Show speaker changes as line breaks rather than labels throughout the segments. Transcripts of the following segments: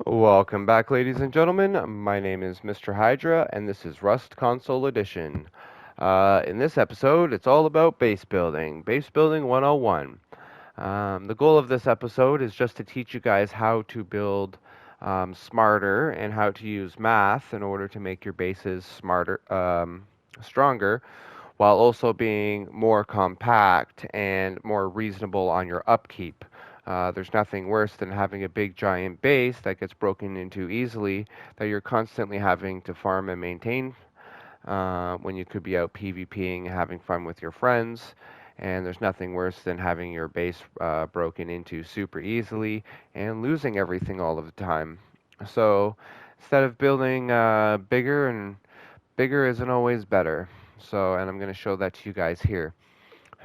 Welcome back, ladies and gentlemen. My name is Mr. Hydra, and this is Rust Console Edition. In this episode, it's all about Base Building 101. The goal of this episode is just to teach you guys how to build smarter and how to use math in order to make your bases stronger, while also being more compact and more reasonable on your upkeep. There's nothing worse than having a big giant base that gets broken into easily that you're constantly having to farm and maintain when you could be out PvPing and having fun with your friends. And there's nothing worse than having your base broken into super easily and losing everything all of the time. So instead of building bigger, and bigger isn't always better. So, and I'm going to show that to you guys here.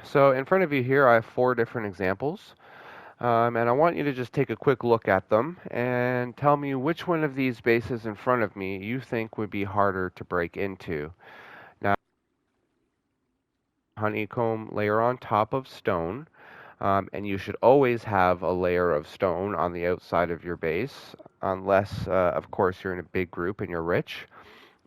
So in front of you here, I have four different examples. And I want you to just take a quick look at them and tell me which one of these bases in front of me you think would be harder to break into. Now, honeycomb layer on top of stone, and you should always have a layer of stone on the outside of your base, unless, of course, you're in a big group and you're rich.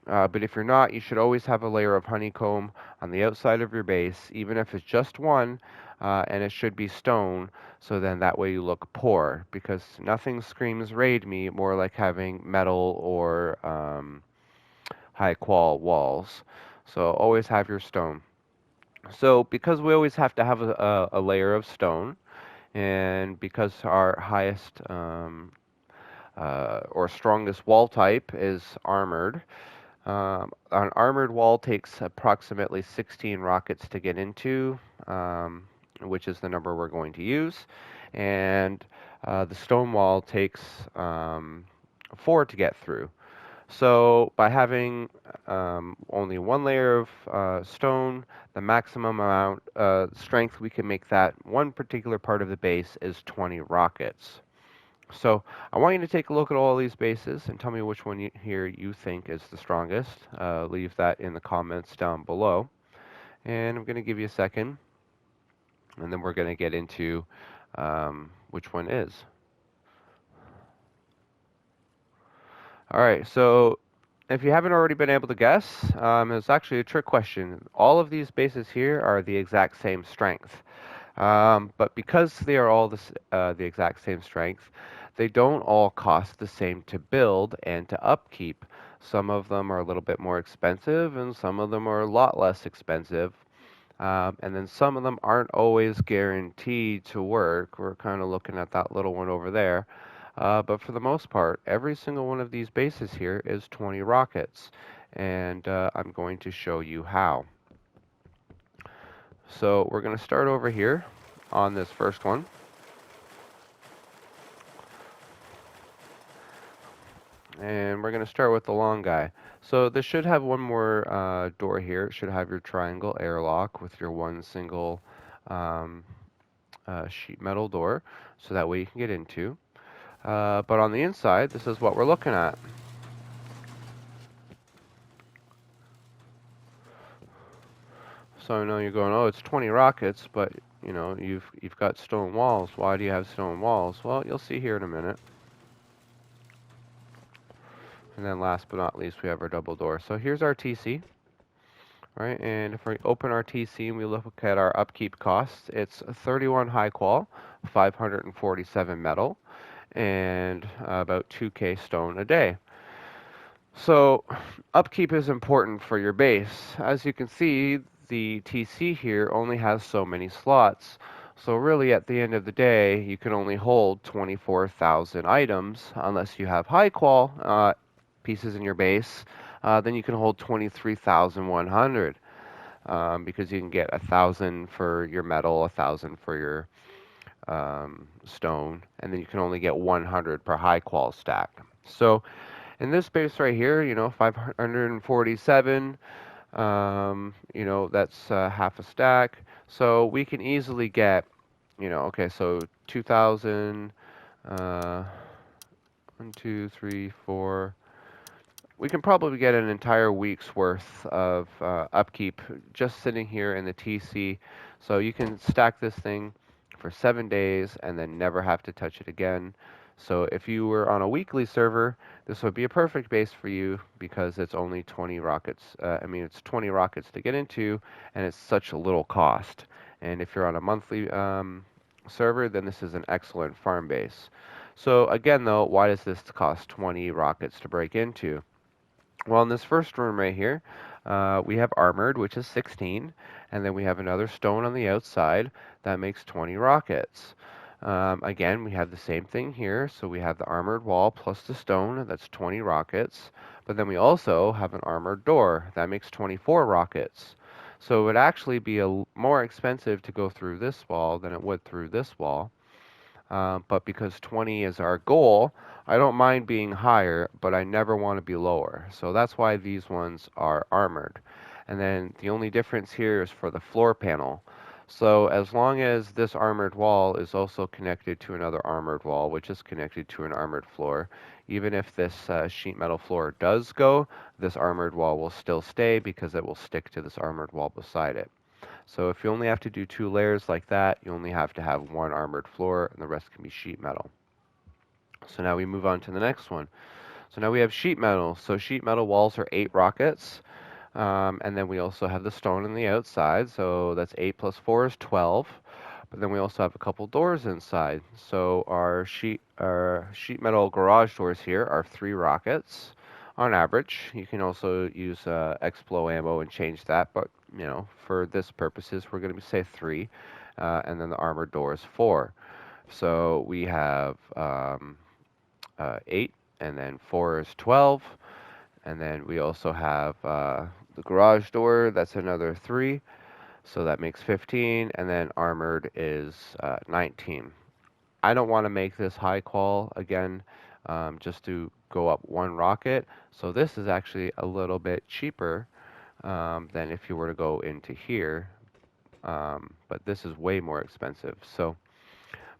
But if you're not, you should always have a layer of honeycomb on the outside of your base, even if it's just one, and it should be stone, so then that way you look poor, because nothing screams raid me more like having metal or high qual walls. So always have your stone. So because we always have to have a layer of stone, and because our highest or strongest wall type is armored, an armored wall takes approximately 16 rockets to get into, which is the number we're going to use. And the stone wall takes 4 to get through. So by having only one layer of stone, the maximum amount strength we can make that one particular part of the base is 20 rockets. So I want you to take a look at all these bases and tell me which one here you think is the strongest. Leave that in the comments down below. And I'm going to give you a second, and then we're going to get into which one is. All right, so if you haven't already been able to guess, it's actually a trick question. All of these bases here are the exact same strength. But because they are all the exact same strength, they don't all cost the same to build and to upkeep. Some of them are a little bit more expensive, and some of them are a lot less expensive. And then some of them aren't always guaranteed to work. We're kind of looking at that little one over there. But for the most part, every single one of these bases here is 20 rockets. And I'm going to show you how. So we're going to start over here on this first one. And we're going to start with the long guy. So this should have one more door here. It should have your triangle airlock with your one single sheet metal door, so that way you can get into. But on the inside, this is what we're looking at. So I know you're going, oh, it's 20 rockets, but you know you've got stone walls. Why do you have stone walls? Well, you'll see here in a minute. And then last but not least, we have our double door. So here's our TC, right? And if we open our TC and we look at our upkeep costs, it's 31 high qual, 547 metal, and about 2k stone a day. So upkeep is important for your base. As you can see, the TC here only has so many slots. So really at the end of the day, you can only hold 24,000 items unless you have high qual pieces in your base. Then you can hold 23,100 because you can get 1,000 for your metal, 1,000 for your stone, and then you can only get 100 per high qual stack. So in this base right here, 547, that's half a stack. So we can easily get, okay, so 2,000, 1, 2, 3, 4. We can probably get an entire week's worth of upkeep just sitting here in the TC. So you can stack this thing for 7 days and then never have to touch it again. So if you were on a weekly server, this would be a perfect base for you because it's only 20 rockets. It's 20 rockets to get into, and it's such a little cost. And if you're on a monthly server, then this is an excellent farm base. So again, though, why does this cost 20 rockets to break into? Well, in this first room right here, we have armored, which is 16, and then we have another stone on the outside that makes 20 rockets. Again, we have the same thing here, so we have the armored wall plus the stone, that's 20 rockets, but then we also have an armored door, that makes 24 rockets. So it would actually be more expensive to go through this wall than it would through this wall. But because 20 is our goal, I don't mind being higher, but I never want to be lower. So that's why these ones are armored. And then the only difference here is for the floor panel. So as long as this armored wall is also connected to another armored wall, which is connected to an armored floor, even if this sheet metal floor does go, this armored wall will still stay because it will stick to this armored wall beside it. So if you only have to do 2 layers like that, you only have to have one armored floor and the rest can be sheet metal. So now we move on to the next one. So now we have sheet metal. So sheet metal walls are 8 rockets. And then we also have the stone on the outside. So that's 8 plus 4 is 12. But then we also have a couple doors inside. So our sheet metal garage doors here are 3 rockets on average. You can also use Explo ammo and change that, but for this purposes, we're going to say 3, and then the armored door is 4. So we have 8, and then 4 is 12, and then we also have the garage door. That's another 3. So that makes 15, and then armored is 19. I don't want to make this high qual again, just to go up 1 rocket. So this is actually a little bit cheaper than if you were to go into here. But this is way more expensive.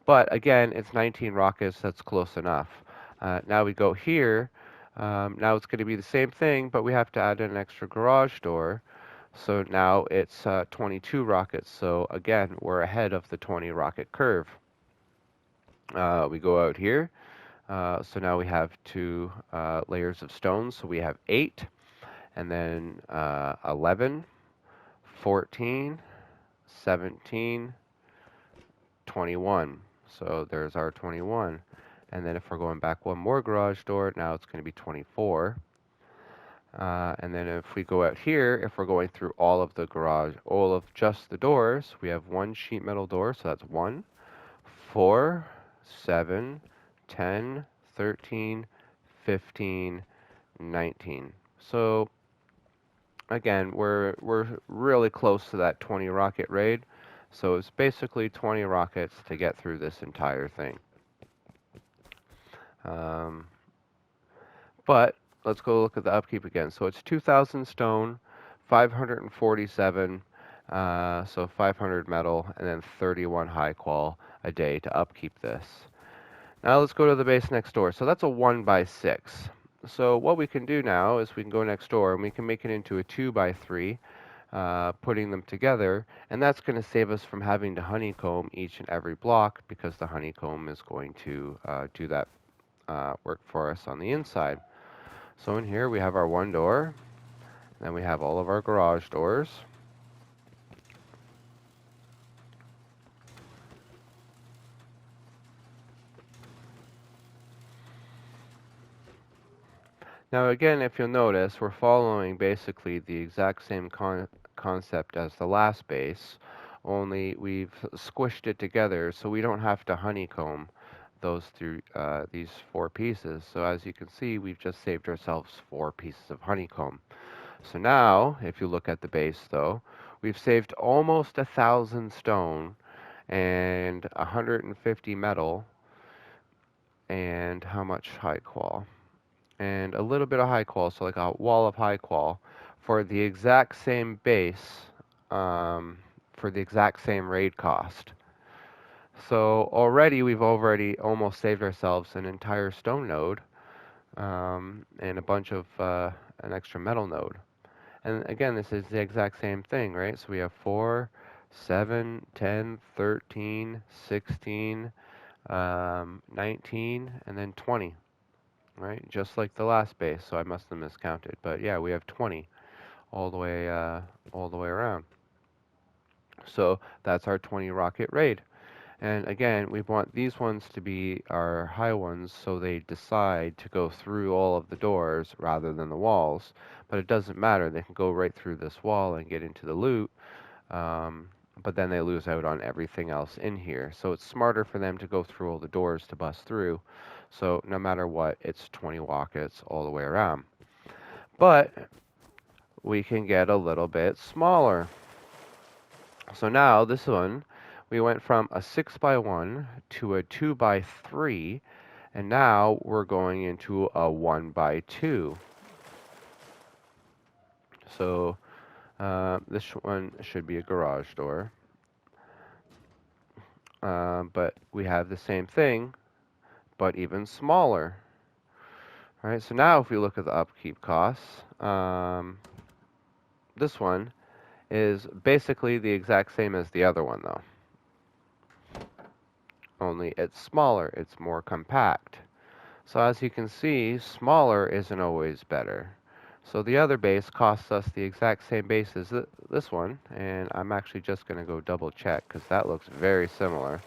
But again, it's 19 rockets. That's close enough. Now we go here. Now it's going to be the same thing, but we have to add an extra garage door. So now it's 22 rockets. So again, we're ahead of the 20 rocket curve. We go out here. So now we have 2 layers of stone. So we have 8, and then 11, 14, 17, 21. So there's our 21. And then if we're going back 1 more garage door, now it's going to be 24. And then if we go out here, if we're going through all of the garage, all of just the doors, we have 1 sheet metal door, so that's 1, 4, 7, 10, 13, 15, 19. So again, we're really close to that 20 rocket raid. So it's basically 20 rockets to get through this entire thing. Um, but let's go look at the upkeep again. So it's 2,000 stone, 547, so 500 metal, and then 31 high qual a day to upkeep this. Now let's go to the base next door. So that's a 1x6. So what we can do now is we can go next door and we can make it into a 2x3, putting them together, and that's going to save us from having to honeycomb each and every block because the honeycomb is going to do that work for us on the inside. So in here we have our 1 door, then we have all of our garage doors. Now again, if you'll notice, we're following basically the exact same concept as the last base, only we've squished it together so we don't have to honeycomb those through these 4 pieces. So as you can see, we've just saved ourselves 4 pieces of honeycomb. So now, if you look at the base though, we've saved almost 1,000 stone and 150 metal, and how much high qual? And a little bit of high qual, so like a wall of high qual, for the exact same base, for the exact same raid cost. So already we've almost saved ourselves an entire stone node, and a bunch of an extra metal node. And again, this is the exact same thing, right? So we have 4, 7, 10, 13, 16, 19, and then 20, right? Just like the last base, so I must have miscounted. But yeah, we have 20 all the way around. So that's our 20 rocket raid. And again, we want these ones to be our high ones so they decide to go through all of the doors rather than the walls. But it doesn't matter. They can go right through this wall and get into the loot. Um, but then they lose out on everything else in here. So it's smarter for them to go through all the doors to bust through. So no matter what, it's 20 rockets all the way around. But we can get a little bit smaller. So now this one, we went from a 6 by 1 to a 2 by 3, and now we're going into a 1 by 2. So this one should be a garage door. But we have the same thing, but even smaller. All right, so now if we look at the upkeep costs, this one is basically the exact same as the other one, though. Only it's smaller, it's more compact. So as you can see, smaller isn't always better. So the other base costs us the exact same base as this one, and I'm actually just going to go double check because that looks very similar.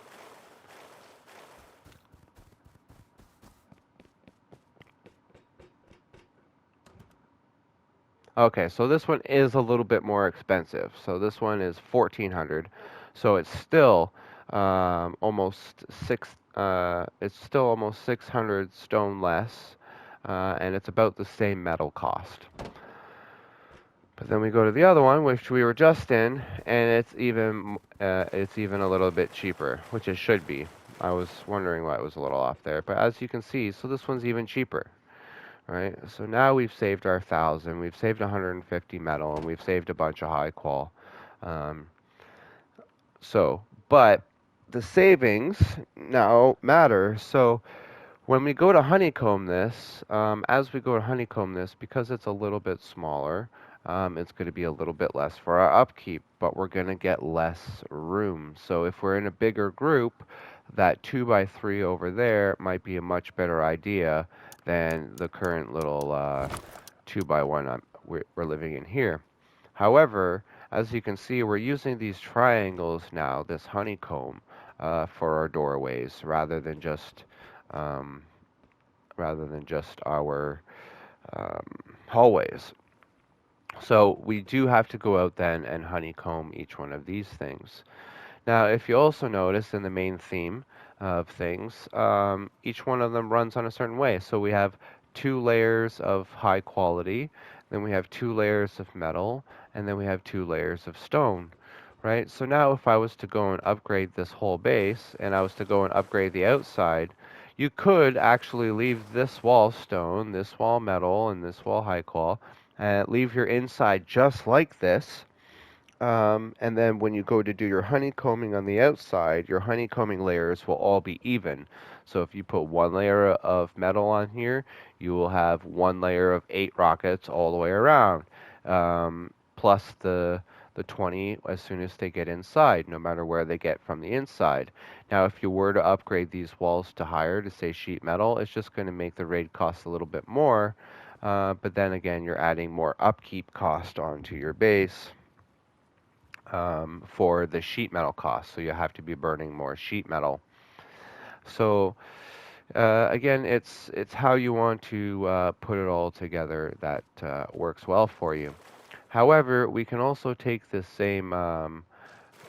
Okay, so this one is a little bit more expensive. So this one is 1400. So it's still almost it's still almost 600 stone less, and it's about the same metal cost. But then we go to the other one, which we were just in, and it's even a little bit cheaper, which it should be. I was wondering why it was a little off there, but as you can see, so this one's even cheaper. Right, so now we've saved our 1,000, we've saved 150 metal, and we've saved a bunch of high qual. Um, but the savings now matter. So when we go to honeycomb this, as we go to honeycomb this, because it's a little bit smaller, it's going to be a little bit less for our upkeep, but we're going to get less room. So if we're in a bigger group, that 2 by 3 over there might be a much better idea than the current little 2 by 1 we're living in here. However, as you can see, we're using these triangles now, this honeycomb, for our doorways um, rather than just our um, hallways. So we do have to go out then and honeycomb each one of these things. Now, if you also notice in the main theme of things, each one of them runs on a certain way. So we have 2 layers of high quality, then we have 2 layers of metal, and then we have 2 layers of stone, right? So now if I was to go and upgrade this whole base, and I was to go and upgrade the outside, you could actually leave this wall stone, this wall metal, and this wall high qual, and leave your inside just like this, and then when you go to do your honeycombing on the outside, your honeycombing layers will all be even. So if you put 1 layer of metal on here, you will have 1 layer of 8 rockets all the way around, plus the 20 as soon as they get inside, no matter where they get from the inside. Now, if you were to upgrade these walls to higher, to say sheet metal, it's just going to make the raid cost a little bit more. But then again, you're adding more upkeep cost onto your base for the sheet metal cost. So you have to be burning more sheet metal. So again, it's how you want to put it all together that works well for you. However, we can also take this same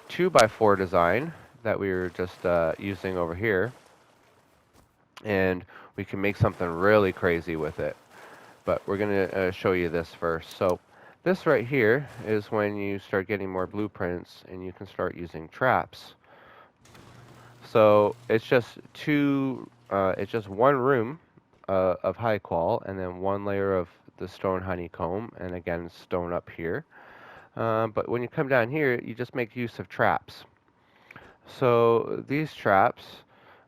2 by 4 design that we were just using over here, and we can make something really crazy with it. But we're going to show you this first. So this right here is when you start getting more blueprints and you can start using traps. So it's just it's just one room of high qual, and then 1 layer of the stone honeycomb, and again stone up here. But when you come down here, you just make use of traps. So these traps,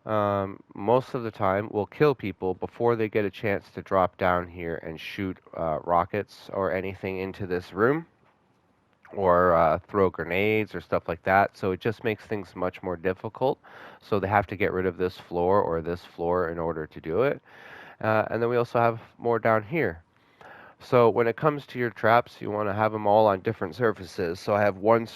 most of the time, will kill people before they get a chance to drop down here and shoot rockets or anything into this room. or throw grenades or stuff like that. So it just makes things much more difficult. So they have to get rid of this floor or this floor in order to do it. And then we also have more down here. So when it comes to your traps, you want to have them all on different surfaces. So I have one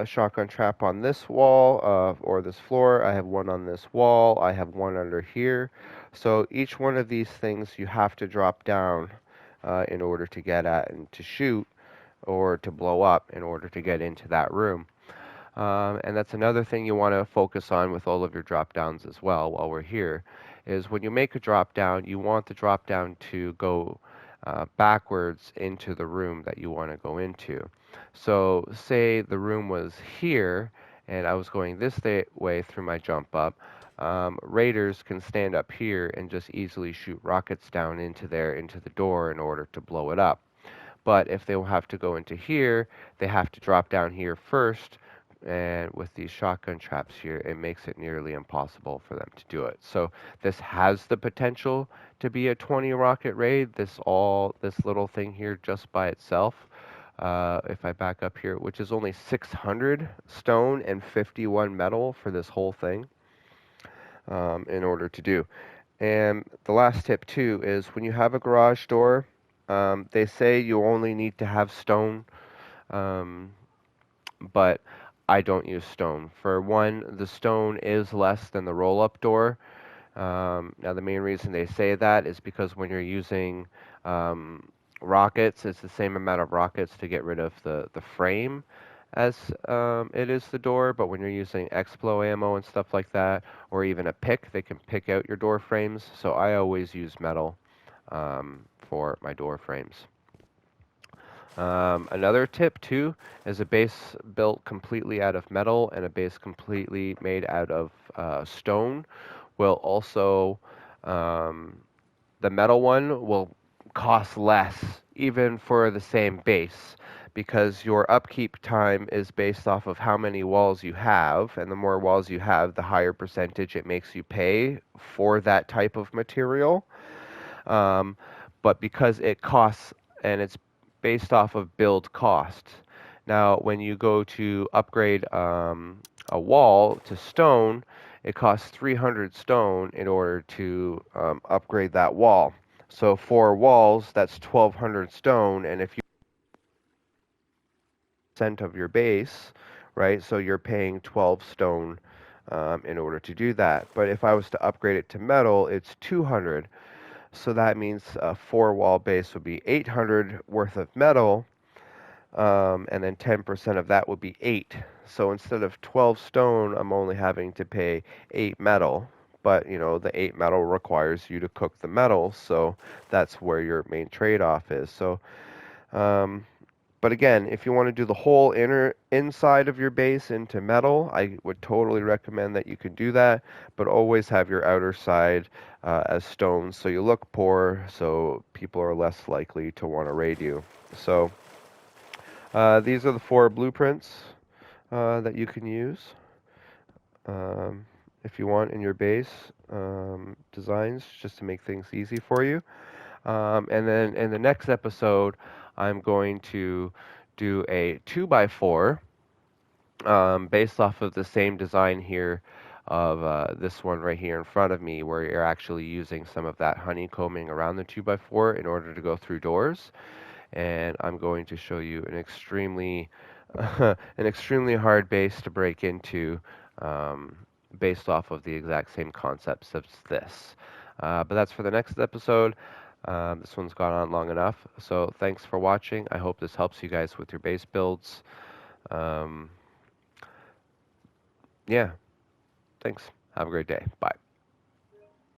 shotgun trap on this wall or this floor. I have one on this wall. I have one under here. So each one of these things you have to drop down in order to get at and to shoot or to blow up in order to get into that room. And that's another thing you want to focus on with all of your drop downs as well while we're here, is when you make a drop down, you want the drop down to go backwards into the room that you want to go into. So say the room was here and I was going this way through my jump up. Raiders can stand up here and just easily shoot rockets down into there, into the door in order to blow it up. But if they will have to go into here, they have to drop down here first. And with these shotgun traps here, it makes it nearly impossible for them to do it. So this has the potential to be a 20 rocket raid. This little thing here just by itself. If I back up here, which is only 600 stone and 51 metal for this whole thing in order to do. And the last tip too is when you have a garage door, they say you only need to have stone, um, but I don't use stone. For one, the stone is less than the roll-up door. Now, the main reason they say that is because when you're using rockets, it's the same amount of rockets to get rid of the frame as it is the door. But when you're using explo ammo and stuff like that, or even a pick, they can pick out your door frames. So I always use metal for my door frames. Another tip too is a base built completely out of metal and a base completely made out of stone will also the metal one will cost less even for the same base because your upkeep time is based off of how many walls you have, and the more walls you have, the higher percentage it makes you pay for that type of material. Um, but because it costs and it's based off of build cost. Now, when you go to upgrade a wall to stone, it costs 300 stone in order to upgrade that wall. So 4 walls, that's 1,200 stone, and if you percent of your base, right? So you're paying 12 stone in order to do that. But if I was to upgrade it to metal, it's 200. So that means a 4 wall base would be 800 worth of metal, and then 10% of that would be 8. So instead of 12 stone, I'm only having to pay 8 metal. But the 8 metal requires you to cook the metal, so that's where your main trade-off is. So, but again, if you want to do the whole inside of your base into metal, I would totally recommend that you can do that. But always have your outer side as stone, so you look poor, so people are less likely to want to raid you. So. These are the 4 blueprints that you can use um, if you want in your base designs, just to make things easy for you. And then in the next episode, I'm going to do a 2x4 based off of the same design here of this one right here in front of me, where you're actually using some of that honeycombing around the 2x4 in order to go through doors. And I'm going to show you an extremely hard base to break into based off of the exact same concepts as this. But that's for the next episode. This one's gone on long enough. So thanks for watching. I hope this helps you guys with your base builds. Yeah, thanks. Have a great day. Bye.